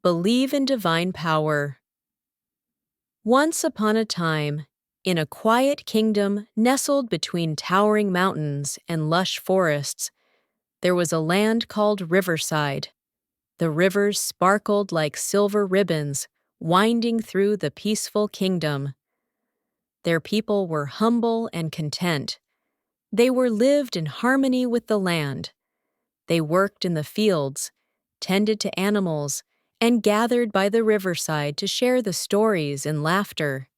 Believe in divine power. Once upon a time, in a quiet kingdom nestled between towering mountains and lush forests, there was a land called Riverside. The rivers sparkled like silver ribbons, winding through the peaceful kingdom. Their people were humble and content. They lived in harmony with the land. They worked in the fields, tended to animals, and gathered by the riverside to share the stories and laughter.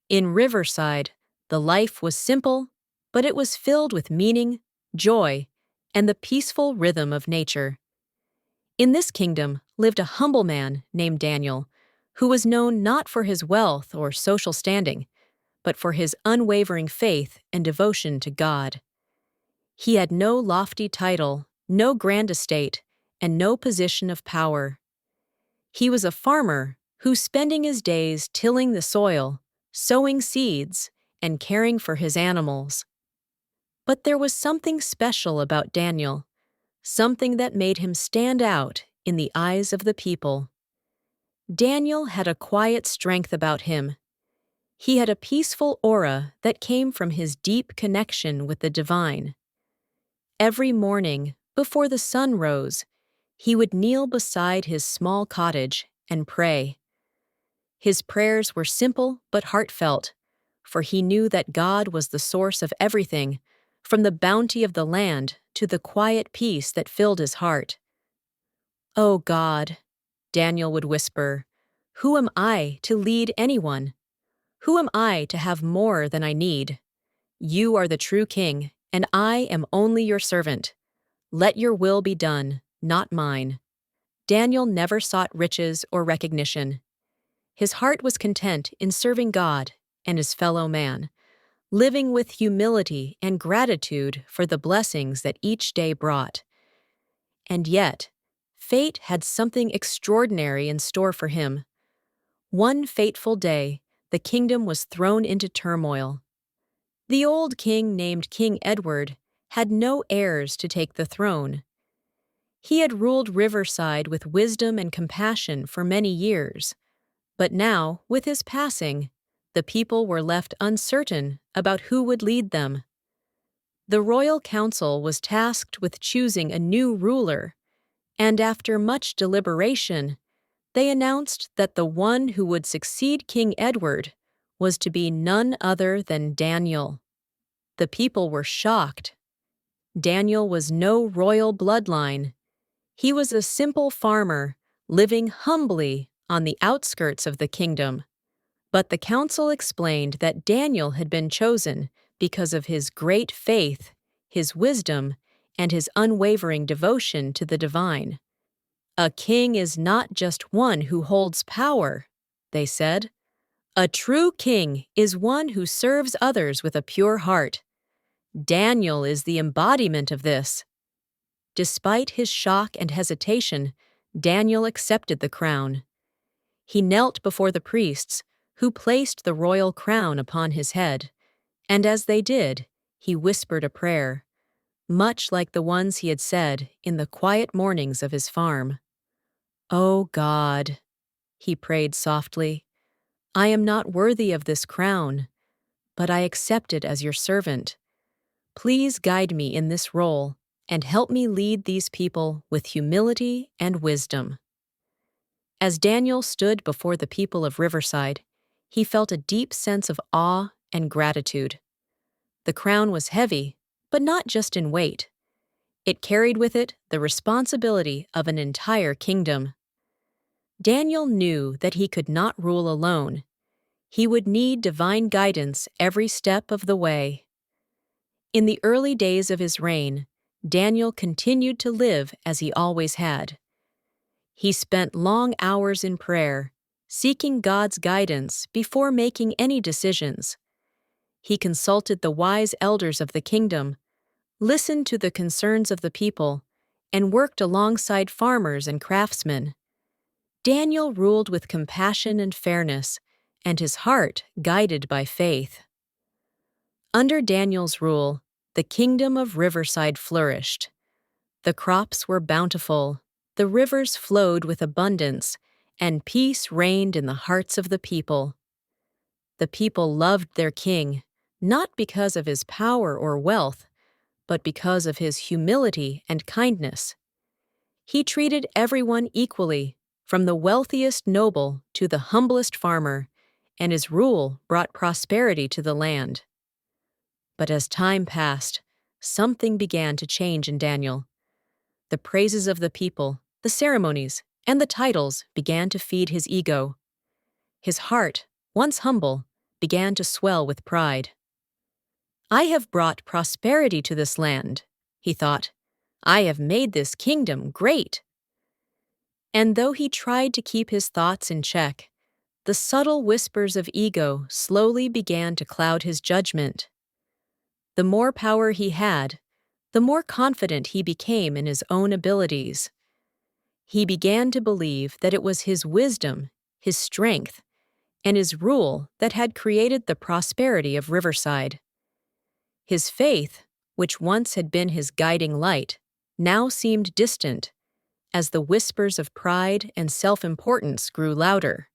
In Riverside, the life was simple, but it was filled with meaning, joy, and the peaceful rhythm of nature. In this kingdom lived a humble man named Daniel, who was known not for his wealth or social standing, but for his unwavering faith and devotion to God. He had no lofty title, no grand estate, and no position of power. He was a farmer who, spending his days tilling the soil, sowing seeds, and caring for his animals. But there was something special about Daniel, something that made him stand out in the eyes of the people. Daniel had a quiet strength about him. He had a peaceful aura that came from his deep connection with the divine. Every morning, before the sun rose, he would kneel beside his small cottage and pray. His prayers were simple but heartfelt, for he knew that God was the source of everything, from the bounty of the land to the quiet peace that filled his heart. "Oh God," Daniel would whisper, "who am I to lead anyone? Who am I to have more than I need? You are the true king, and I am only your servant. Let your will be done, not mine." Daniel never sought riches or recognition. His heart was content in serving God and his fellow man, living with humility and gratitude for the blessings that each day brought. And yet, fate had something extraordinary in store for him. One fateful day, the kingdom was thrown into turmoil. The old king, named King Edward, had no heirs to take the throne. He had ruled Riverside with wisdom and compassion for many years, but now, with his passing, the people were left uncertain about who would lead them. The royal council was tasked with choosing a new ruler, and after much deliberation, they announced that the one who would succeed King Edward was to be none other than Daniel. The people were shocked. Daniel was no royal bloodline. He was a simple farmer, living humbly on the outskirts of the kingdom. But the council explained that Daniel had been chosen because of his great faith, his wisdom, and his unwavering devotion to the divine. "A king is not just one who holds power," they said. "A true king is one who serves others with a pure heart. Daniel is the embodiment of this." Despite his shock and hesitation, Daniel accepted the crown. He knelt before the priests, who placed the royal crown upon his head, and as they did, he whispered a prayer, much like the ones he had said in the quiet mornings of his farm. "Oh God," he prayed softly, "I am not worthy of this crown, but I accept it as your servant. Please guide me in this role and help me lead these people with humility and wisdom." As Daniel stood before the people of Riverside, he felt a deep sense of awe and gratitude. The crown was heavy, but not just in weight. It carried with it the responsibility of an entire kingdom. Daniel knew that he could not rule alone. He would need divine guidance every step of the way. In the early days of his reign, Daniel continued to live as he always had. He spent long hours in prayer, seeking God's guidance before making any decisions. He consulted the wise elders of the kingdom, listened to the concerns of the people, and worked alongside farmers and craftsmen. Daniel ruled with compassion and fairness, and his heart guided by faith. Under Daniel's rule, the kingdom of Riverside flourished. The crops were bountiful, the rivers flowed with abundance, and peace reigned in the hearts of the people. The people loved their king, not because of his power or wealth, but because of his humility and kindness. He treated everyone equally, from the wealthiest noble to the humblest farmer, and his rule brought prosperity to the land. But as time passed, something began to change in Daniel. The praises of the people, the ceremonies, and the titles began to feed his ego. His heart, once humble, began to swell with pride. "I have brought prosperity to this land," he thought. "I have made this kingdom great." And though he tried to keep his thoughts in check, the subtle whispers of ego slowly began to cloud his judgment. The more power he had, the more confident he became in his own abilities. He began to believe that it was his wisdom, his strength, and his rule that had created the prosperity of Riverside. His faith, which once had been his guiding light, now seemed distant, as the whispers of pride and self-importance grew louder.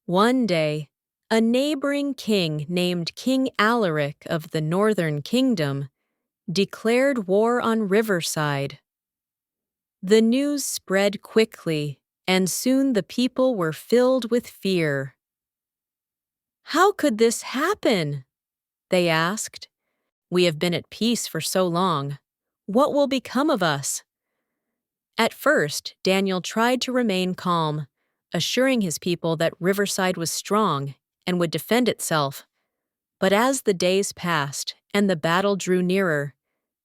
One day, a neighboring king named King Alaric of the Northern Kingdom declared war on Riverside. The news spread quickly, and soon the people were filled with fear. "How could this happen?" they asked. "We have been at peace for so long. What will become of us?" At first, Daniel tried to remain calm, assuring his people that Riverside was strong and would defend itself. But as the days passed and the battle drew nearer,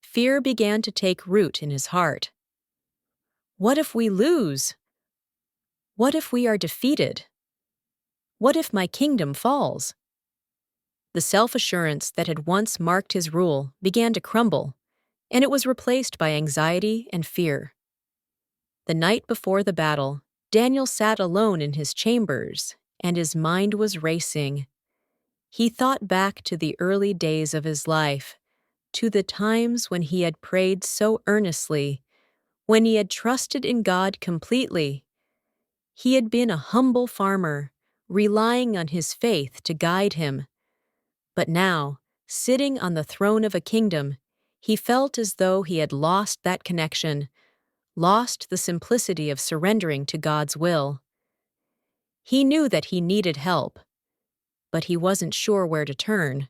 fear began to take root in his heart. What if we lose? What if we are defeated? What if my kingdom falls? The self-assurance that had once marked his rule began to crumble, and it was replaced by anxiety and fear. The night before the battle, Daniel sat alone in his chambers, and his mind was racing. He thought back to the early days of his life, to the times when he had prayed so earnestly, when he had trusted in God completely. He had been a humble farmer, relying on his faith to guide him. But now, sitting on the throne of a kingdom, he felt as though he had lost that connection, lost the simplicity of surrendering to God's will. He knew that he needed help, but he wasn't sure where to turn.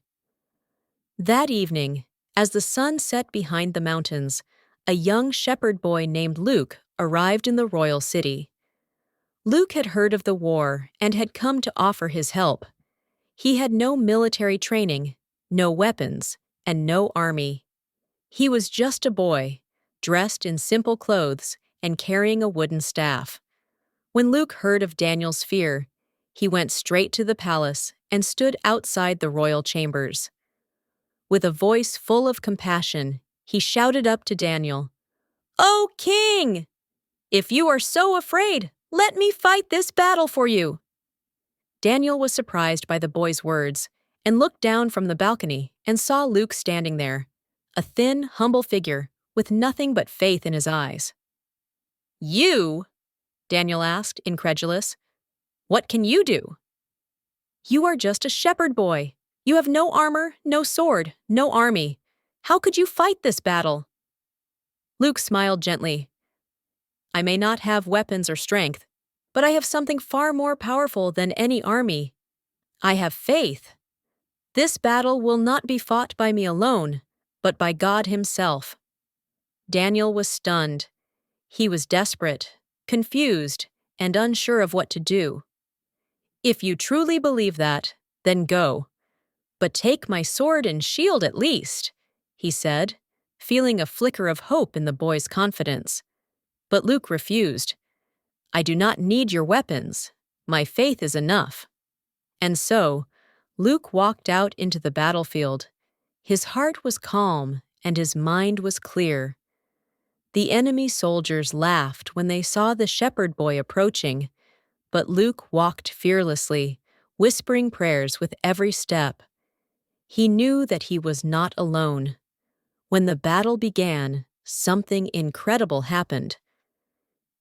That evening, as the sun set behind the mountains, a young shepherd boy named Luke arrived in the royal city. Luke had heard of the war and had come to offer his help. He had no military training, no weapons, and no army. He was just a boy, dressed in simple clothes and carrying a wooden staff. When Luke heard of Daniel's fear, he went straight to the palace and stood outside the royal chambers. With a voice full of compassion, he shouted up to Daniel, "O king! If you are so afraid, let me fight this battle for you." Daniel was surprised by the boy's words and looked down from the balcony and saw Luke standing there, a thin, humble figure with nothing but faith in his eyes. "You?" Daniel asked, incredulous. "What can you do?" "You are just a shepherd boy. You have no armor, no sword, no army. How could you fight this battle?" Luke smiled gently. "I may not have weapons or strength, but I have something far more powerful than any army. I have faith. This battle will not be fought by me alone, but by God Himself." Daniel was stunned. He was desperate, confused, and unsure of what to do. "If you truly believe that, then go. But take my sword and shield at least," he said, feeling a flicker of hope in the boy's confidence. But Luke refused. "I do not need your weapons. My faith is enough." And so, Luke walked out into the battlefield. His heart was calm and his mind was clear. The enemy soldiers laughed when they saw the shepherd boy approaching, but Luke walked fearlessly, whispering prayers with every step. He knew that he was not alone. When the battle began, something incredible happened.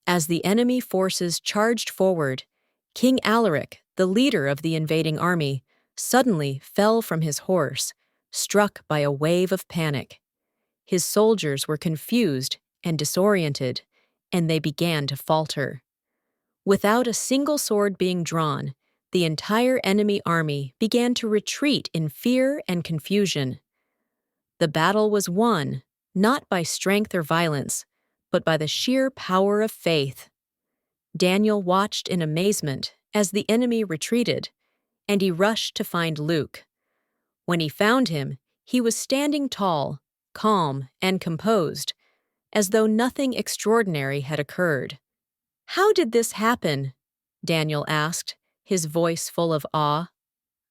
As the enemy forces charged forward, King Alaric, the leader of the invading army, suddenly fell from his horse, struck by a wave of panic. His soldiers were confused and disoriented, and they began to falter. Without a single sword being drawn, the entire enemy army began to retreat in fear and confusion. The battle was won, not by strength or violence, but by the sheer power of faith. Daniel watched in amazement as the enemy retreated, and he rushed to find Luke. When he found him, he was standing tall, calm, and composed, as though nothing extraordinary had occurred. "How did this happen?" Daniel asked, his voice full of awe.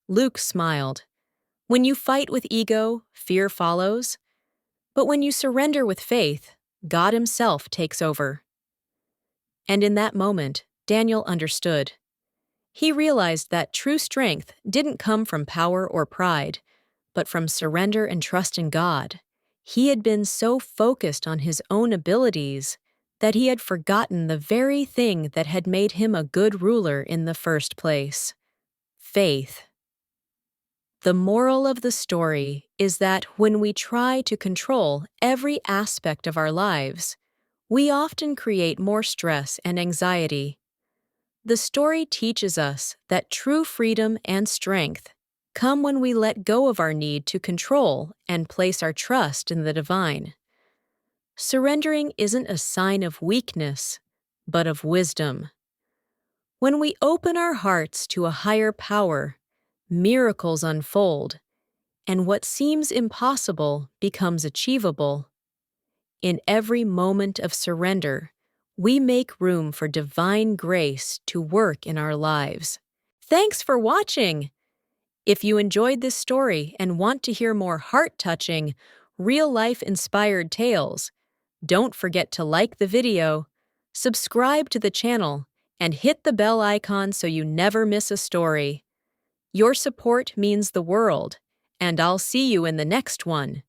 Luke smiled. "When you fight with ego, fear follows. But when you surrender with faith, God Himself takes over." And in that moment, Daniel understood. He realized that true strength didn't come from power or pride, but from surrender and trust in God. He had been so focused on his own abilities that he had forgotten the very thing that had made him a good ruler in the first place: faith. The moral of the story is that when we try to control every aspect of our lives, we often create more stress and anxiety. The story teaches us that true freedom and strength come when we let go of our need to control and place our trust in the divine. Surrendering isn't a sign of weakness, but of wisdom. When we open our hearts to a higher power, miracles unfold, and what seems impossible becomes achievable. In every moment of surrender, we make room for divine grace to work in our lives. Thanks for watching! If you enjoyed this story and want to hear more heart-touching, real-life-inspired tales, don't forget to like the video, subscribe to the channel, and hit the bell icon so you never miss a story. Your support means the world, and I'll see you in the next one.